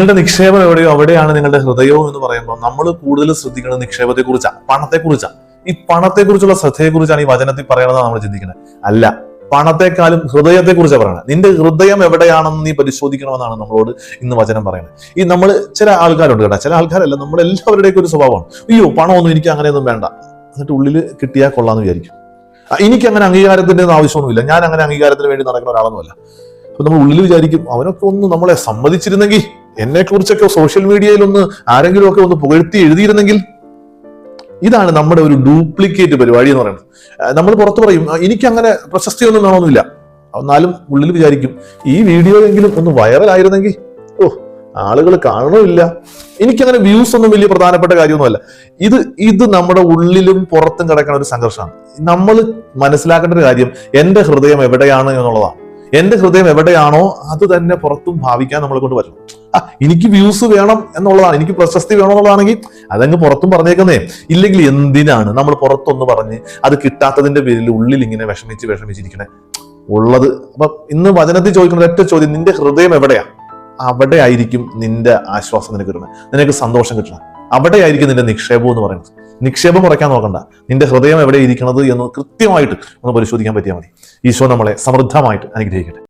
നിങ്ങളുടെ നിക്ഷേപം എവിടെയോ അവിടെയാണ് നിങ്ങളുടെ ഹൃദയവും എന്ന് പറയുമ്പോൾ നമ്മൾ കൂടുതൽ ശ്രദ്ധിക്കുന്നത് നിക്ഷേപത്തെ കുറിച്ചാണ്, പണത്തെ കുറിച്ചാണ്. ഈ പണത്തെ കുറിച്ചുള്ള ശ്രദ്ധയെ കുറിച്ചാണ് ഈ വചനത്തിൽ പറയണതാണ് നമ്മൾ ചിന്തിക്കുന്നത്. അല്ല, പണത്തെക്കാളും ഹൃദയത്തെ കുറിച്ചാണ് പറയുന്നത്. നിന്റെ ഹൃദയം എവിടെയാണെന്ന് നീ പരിശോധിക്കണമെന്നാണ് നമ്മളോട് ഇന്ന് വചനം പറയുന്നത്. ഈ നമ്മൾ ചില ആൾക്കാരുണ്ട് കേട്ടോ, ചില ആൾക്കാരല്ല, നമ്മളെല്ലാവരുടെയൊക്കെ ഒരു സ്വഭാവമാണ്. അയ്യോ പണമൊന്നും എനിക്ക് അങ്ങനെയൊന്നും വേണ്ട, എന്നിട്ട് ഉള്ളിൽ കിട്ടിയാൽ കൊള്ളാന്ന് വിചാരിക്കും. എനിക്ക് അങ്ങനെ അംഗീകാരത്തിന്റെ ഒന്നും ആവശ്യമൊന്നുമില്ല, ഞാൻ അങ്ങനെ അംഗീകാരത്തിന് വേണ്ടി നടക്കുന്ന ഒരാളൊന്നുമല്ല. അപ്പൊ നമ്മൾ ഉള്ളിൽ വിചാരിക്കും അവനൊക്കെ ഒന്ന് നമ്മളെ സമ്മതിച്ചിരുന്നെങ്കിൽ, എന്നെ കുറിച്ചൊക്കെ സോഷ്യൽ മീഡിയയിൽ ഒന്ന് ആരെങ്കിലും ഒക്കെ ഒന്ന് പുകഴ്ത്തി എഴുതിയിരുന്നെങ്കിൽ. ഇതാണ് നമ്മുടെ ഒരു ഡ്യൂപ്ലിക്കേറ്റ് പരിപാടി എന്ന് പറയുന്നത്. നമ്മൾ പുറത്ത് പറയും എനിക്ക് അങ്ങനെ പ്രശസ്തിയൊന്നും വേണമെന്നില്ല, എന്നാലും ഉള്ളിൽ വിചാരിക്കും ഈ വീഡിയോ എങ്കിലും ഒന്ന് വൈറലായിരുന്നെങ്കിൽ, ഓ ആളുകൾ കാണണമില്ല, എനിക്കങ്ങനെ വ്യൂസ് ഒന്നും വലിയ പ്രധാനപ്പെട്ട കാര്യമൊന്നുമല്ല. ഇത് നമ്മുടെ ഉള്ളിലും പുറത്തും കിടക്കുന്ന ഒരു സംഘർഷമാണ്. നമ്മൾ മനസ്സിലാക്കേണ്ട ഒരു കാര്യം എന്റെ ഹൃദയം എവിടെയാണ് എന്നുള്ളതാണ്. എന്റെ ഹൃദയം എവിടെയാണോ അത് തന്നെ പുറത്തും ഭാവിക്കാൻ നമ്മളെ കൊണ്ട് പറ്റണം. എനിക്ക് വ്യൂസ് വേണം എന്നുള്ളതാണ്, എനിക്ക് പ്രശസ്തി വേണം എന്നുള്ളതാണെങ്കിൽ അതങ്ങ് പുറത്തും പറഞ്ഞേക്കുന്നേ. ഇല്ലെങ്കിൽ എന്തിനാണ് നമ്മൾ പുറത്തൊന്ന് പറഞ്ഞ് അത് കിട്ടാത്തതിന്റെ പേരിൽ ഉള്ളിൽ ഇങ്ങനെ വിഷമിച്ചിരിക്കണേ ഉള്ളത്. അപ്പൊ ഇന്ന് വചനത്തിൽ ചോദിക്കുന്ന ഒറ്റ ചോദ്യം, നിന്റെ ഹൃദയം എവിടെയാ? അവിടെ ആയിരിക്കും നിന്റെ ആശ്വാസം നിനക്ക് കിട്ടണം, നിനക്ക് സന്തോഷം കിട്ടണം. അവിടെ ആയിരിക്കും നിന്റെ നിക്ഷേപം എന്ന് പറയുന്നത്. നിക്ഷേപം കുറയ്ക്കാൻ നോക്കണ്ട, നിന്റെ ഹൃദയം എവിടെ ഇരിക്കണത് എന്ന് കൃത്യമായിട്ട് ഒന്ന് പരിശോധിക്കാൻ പറ്റിയാൽ മതി. ഈശോ നമ്മളെ സമൃദ്ധമായിട്ട് അനുഗ്രഹിക്കട്ടെ.